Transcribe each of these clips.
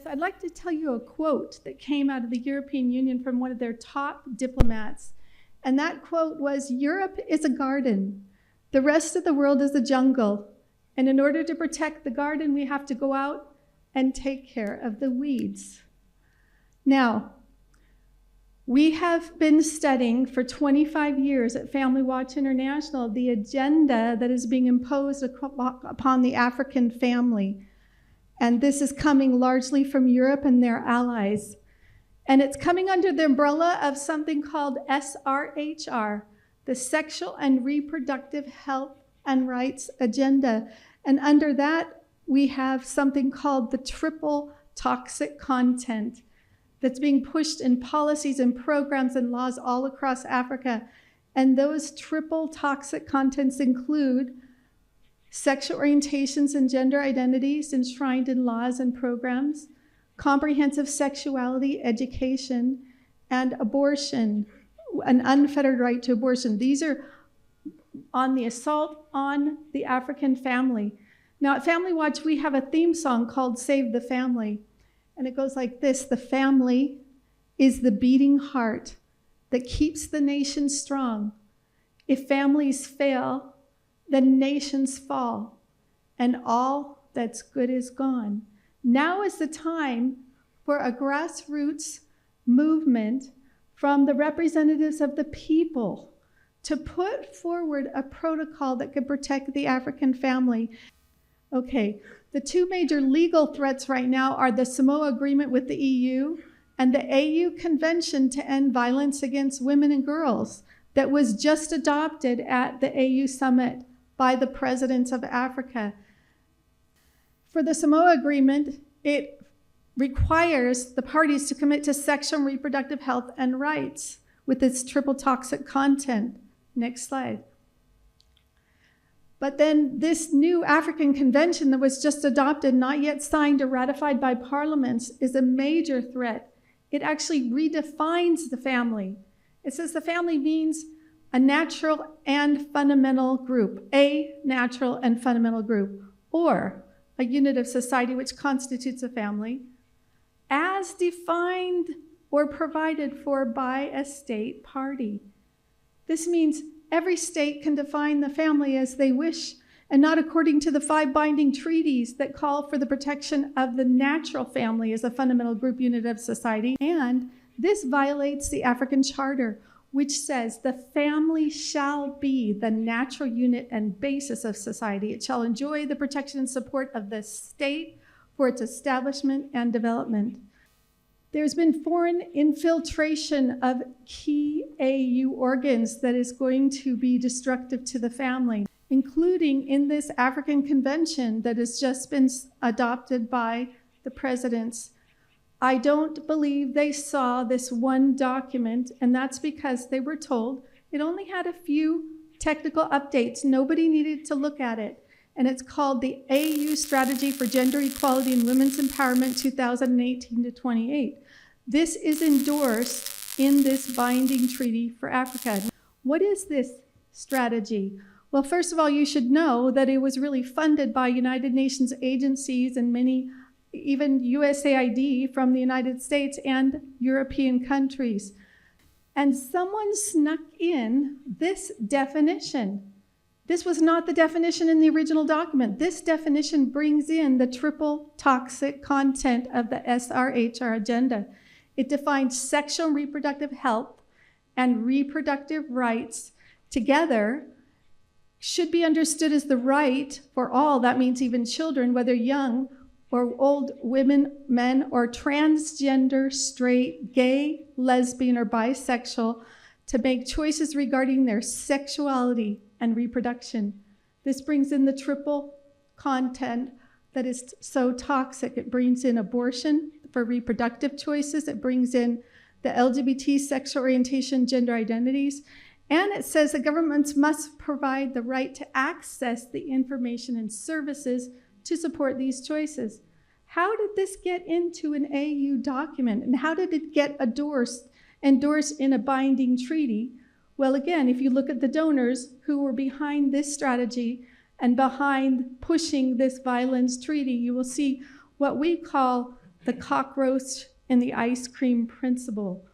I'd like to tell you a quote that came out of the European Union from one of their top diplomats. And that quote was, "Europe is a garden. The rest of the world is a jungle. And in order to protect the garden, we have to go out and take care of the weeds." Now, we have been studying for 25 years at Family Watch International the agenda that is being imposed upon the African family. And this is coming largely from Europe and their allies. And it's coming under the umbrella of something called SRHR, the Sexual and Reproductive Health and Rights Agenda. And under that, we have something called the triple toxic content that's being pushed in policies and programs and laws all across Africa. And those triple toxic contents include sexual orientations and gender identities enshrined in laws and programs, comprehensive sexuality education, and abortion, an unfettered right to abortion. These are on the assault on the African family. Now at Family Watch, we have a theme song called Save the Family. And it goes like this: the family is the beating heart that keeps the nation strong. If families fail, then nations fall, and all that's good is gone. Now is the time for a grassroots movement from the representatives of the people to put forward a protocol that could protect the African family. Okay, the two major legal threats right now are the Samoa Agreement with the EU and the AU Convention to End Violence Against Women and Girls that was just adopted at the AU Summit by the presidents of Africa. For the Samoa Agreement, it requires the parties to commit to sexual and reproductive health and rights with its triple toxic content. Next slide. But then this new African Convention that was just adopted, not yet signed or ratified by parliaments, is a major threat. It actually redefines the family. It says the family means a natural and fundamental group, a natural and fundamental group, or a unit of society which constitutes a family, as defined or provided for by a state party. This means every state can define the family as they wish, and not according to the 5 binding treaties that call for the protection of the natural family as a fundamental group unit of society. And this violates the African Charter, which says the family shall be the natural unit and basis of society. It shall enjoy the protection and support of the state for its establishment and development. There's been foreign infiltration of key AU organs that is going to be destructive to the family, including in this African Convention that has just been adopted by the presidents. I don't believe they saw this one document, and that's because they were told it only had a few technical updates. Nobody needed to look at it. And it's called the AU Strategy for Gender Equality and Women's Empowerment 2018 to 28. This is endorsed in this binding treaty for Africa. What is this strategy? Well, first of all, you should know that it was really funded by United Nations agencies and many, even USAID from the United States and European countries. And someone snuck in this definition. This was not the definition in the original document. This definition brings in the triple toxic content of the SRHR agenda. It defines sexual and reproductive health and reproductive rights together should be understood as the right for all, that means even children, whether young or old, women, men, or transgender, straight, gay, lesbian, or bisexual, to make choices regarding their sexuality and reproduction. This brings in the triple content that is so toxic. It brings in abortion for reproductive choices. It brings in the LGBT sexual orientation, gender identities. And it says that governments must provide the right to access the information and services to support these choices. How did this get into an AU document? And how did it get endorsed in a binding treaty? Well, again, if you look at the donors who were behind this strategy and behind pushing this violence treaty, you will see what we call the cockroach and the ice cream principle.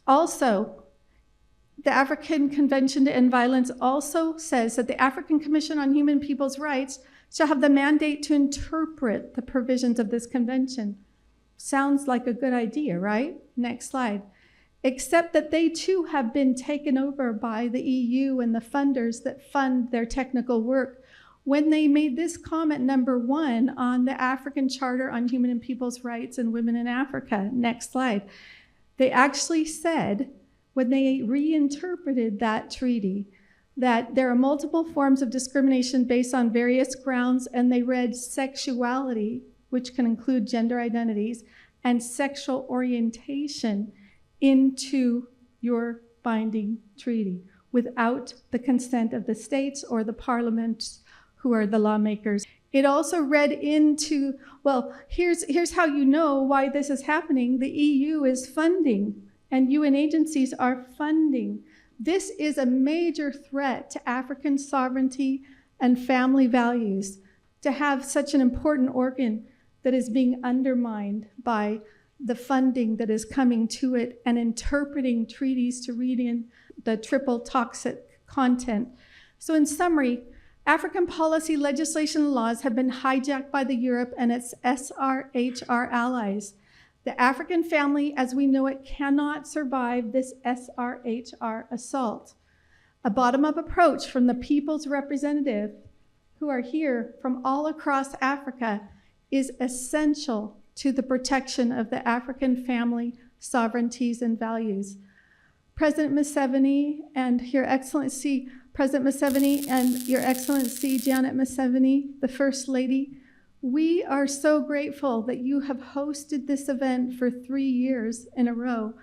Also, the African Convention to End Violence also says that the African Commission on Human People's Rights shall have the mandate to interpret the provisions of this convention. Sounds like a good idea, right? Next slide. Except that they too have been taken over by the EU and the funders that fund their technical work when they made this comment number 1 on the African Charter on Human and People's Rights and Women in Africa. Next slide. They actually said, when they reinterpreted that treaty, that there are multiple forms of discrimination based on various grounds, and they read sexuality, which can include gender identities, and sexual orientation into your binding treaty without the consent of the states or the parliaments who are the lawmakers. It also read into, well, here's how you know why this is happening. The EU is funding, and UN agencies are funding. This is a major threat to African sovereignty and family values, to have such an important organ that is being undermined by the funding that is coming to it and interpreting treaties to read in the triple toxic content. So in summary, African policy, legislation, and laws have been hijacked by the Europe and its SRHR allies. The African family, as we know it, cannot survive this SRHR assault. A bottom-up approach from the people's representative, who are here from all across Africa, is essential to the protection of the African family sovereignties and values. President Museveni and Your Excellency, President Museveni and Your Excellency Janet Museveni, the First Lady, we are so grateful that you have hosted this event for 3 years in a row,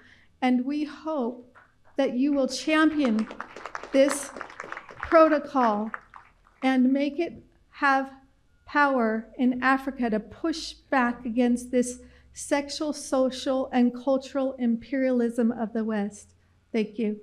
and we hope that you will champion this protocol and make it have power in Africa to push back against this sexual, social, and cultural imperialism of the West. Thank you.